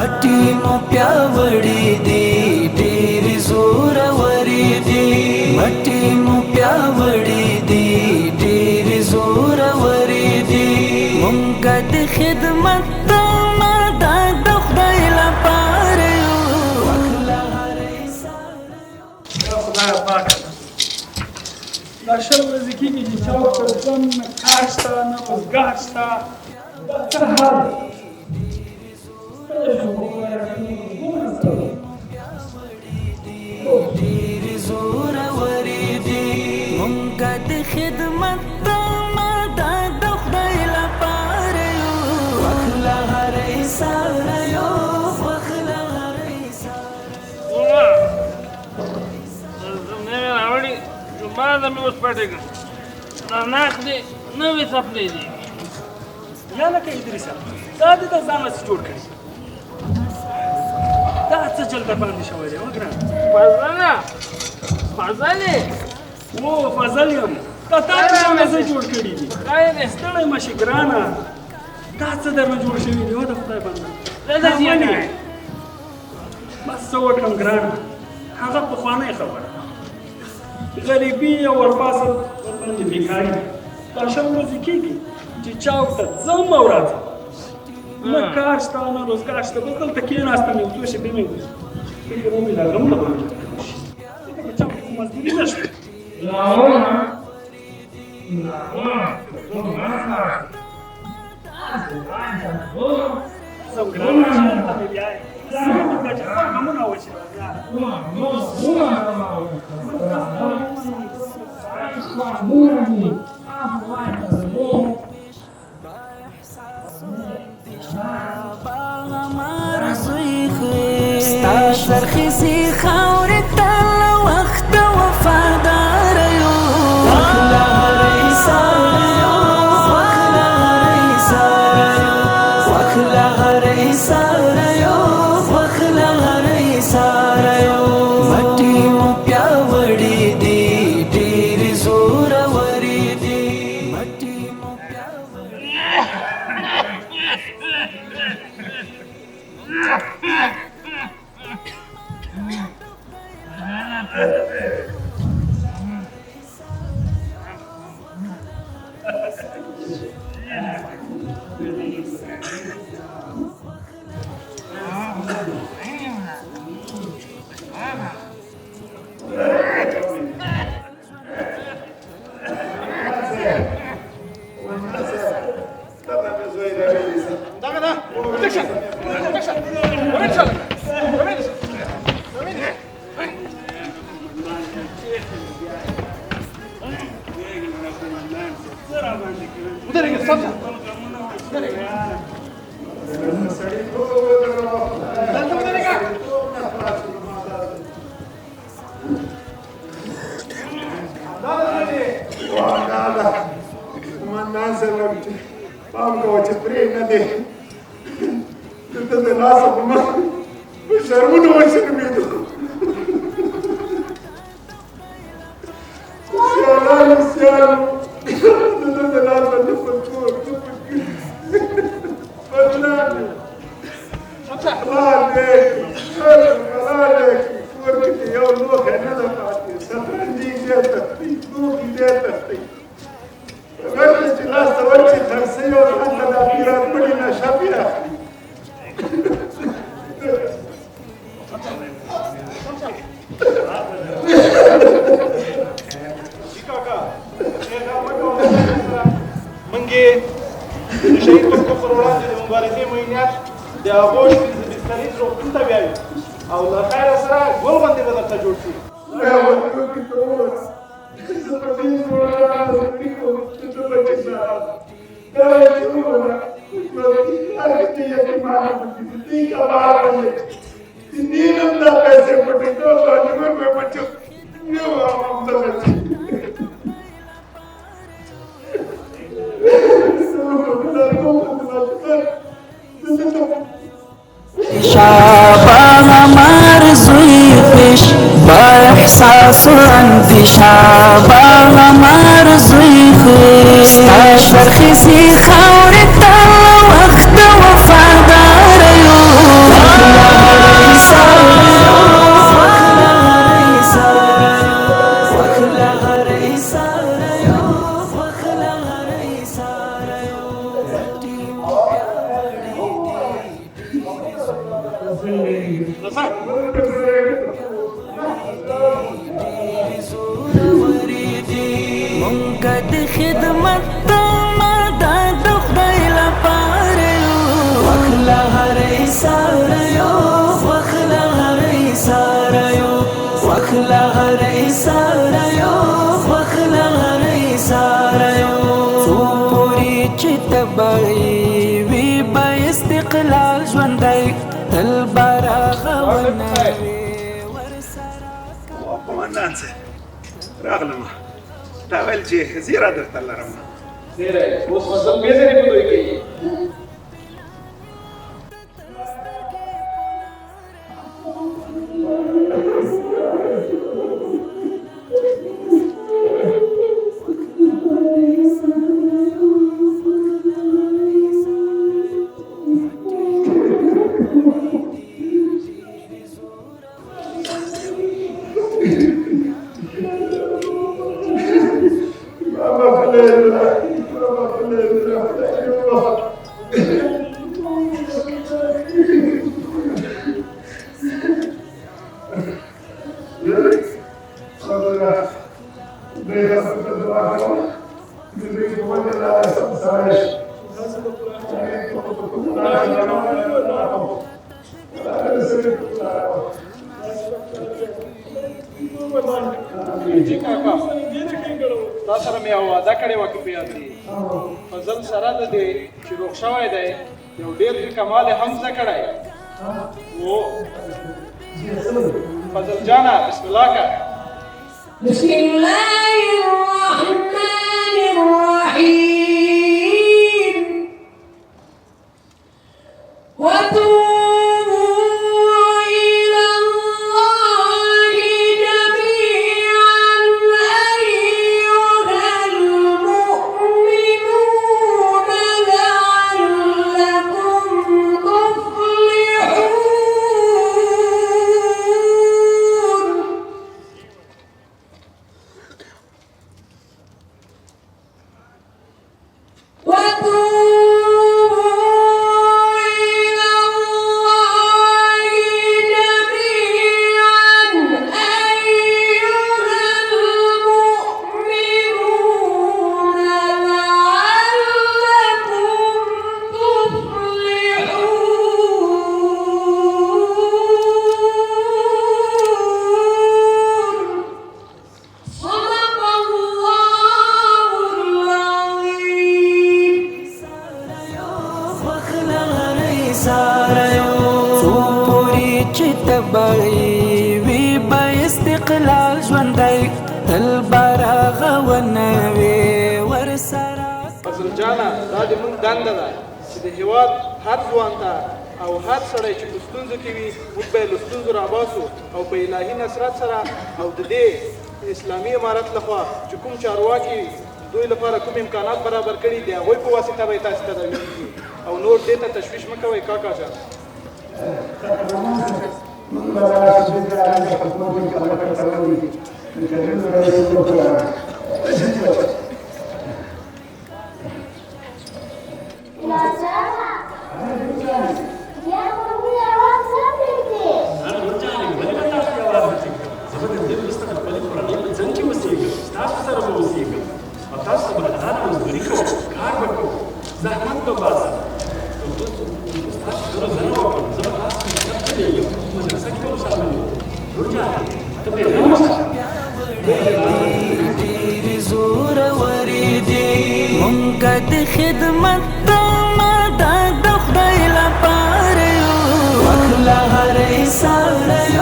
मटी मो प्यावड़ी दी ढेरी जोर वरी दी मटी मो प्यावड़ी दी ढेरी जोर वरी दी मुंगा दी खिदमत तमा दा खदाई लपार यू अखला हरेसा خدای پاک دا شل ورځې کېږي چې چا ورته ځم نه کار شته نه روزګار شته دا څه حال دی ډېرې زورورې دي مونږه د خدمت تمه ده د خدای لپاره یو خوښ له هر ایساره یو خوښ له هر ایساره نوې راوړي جمعه ده مې اوس پټې کړه ناک دی نوې څپلۍ دي یا لکه ادریسه دا دې د ځان نه څه جوړ کړي دا څه چل در باندې شوی دی وګران فضله فضلې او فضل یم دا تا چې مې څه جوړ کړي دي خیر دی ستړی مه شي ګرانه دا څه درنه جوړ شوي دي و د خدای بنده زه داسې یم بس څه وکړم ګرانه هغه پخوانۍ خبره غریبي او ورپاسه ورباندې بېکاري دا شل ورځې کېږي چې چاوک ته ځم او راځم نه کار شته نه روزګار شته بس دلته کېناستم یو څو شېبې مې فکر ومې دا غم له باندې ځکه چاوک ته مزدوري نه شوه زم ګرانه چې هلته مې بیا یې زه چې خپل غمونه وچې ستا سرخیزی خاورې ته له وخته وفادار یو خوښ له هر ایساره یو خوښ له هر ایساره یو خوښ له هر ایساره یو خوښ له هر ایساره یو مټي مو پیاوړي دي ډېرې زورورې دي مټي مو پیاوړي پام کوه چې پرې نه دی دلته د لاسه په مخ په شرمونو وشرمېدو سیالانو سیالو دلته د لاسه نه په کور نه په کلي بدلان حلال دی حلال دی کور کې د یو لوښی نه ده پاتې سفرنجي دی تختی لوښي دی تختی غږ چې لاس ته ورشي خرڅوي او هلته د پیران پړي نشه پې اخلي موږ یې د شهید پښتو پر وړاندې د مبارزې معینات د هغو سپېڅلیز روغتون ته بیایو او له خیره سره ګل غوندې به درته جوړ شي شابه زوی پیش با احساس اندیشابه غمار زوی خوی ستا سرخیزی خاور تا وقت وفادار یو مونږه د خدمت ماده د خدای لپاره یو وخلا هر ایثار یو وخلا هر ایثار یو وخلا هر ایثار یو وخلا هر ایثار یو څوري چې تبعي وی با استقلال ژوندۍ تل براغه ونوي قومندان صاحب راغلم تا ویل چې زیره درته لرم زیره اوس مزل بې زیرې په دوی کوي تا سره مې یو وعده کړې وه که په یاد دي فضل سره د دې چې روغ شوی دی یو ډېر ښه کمال یې هم زده کړی و فضل جانه بسم الله که بسم الله الرحمن الرحيم وتوبوا إلى الله جميعا أيها المؤمنون لعلكم تفلحون څوري چې تبعي وی با استقلال ژوندۍ تل براغه ونوي ورسره فضل جانه دا د مونږ دنده ده چې د هېواد هر ځوان ته او هر سړی چې په ستونزو کې وي موږ به یې له ستونزو راباسو او په الهي نصرت سره او د دې اسلامي امارت لخوا چې کوم چارواکي دوی لپاره کوم امکانات برابر کړي د هغوی په واسطه به یې تاسې ته راویږي او نور دې ته تشویش مه کوئ کاکا جان مونږه د خدمت ماده د خدای لپاره یو وخلا هر ایثار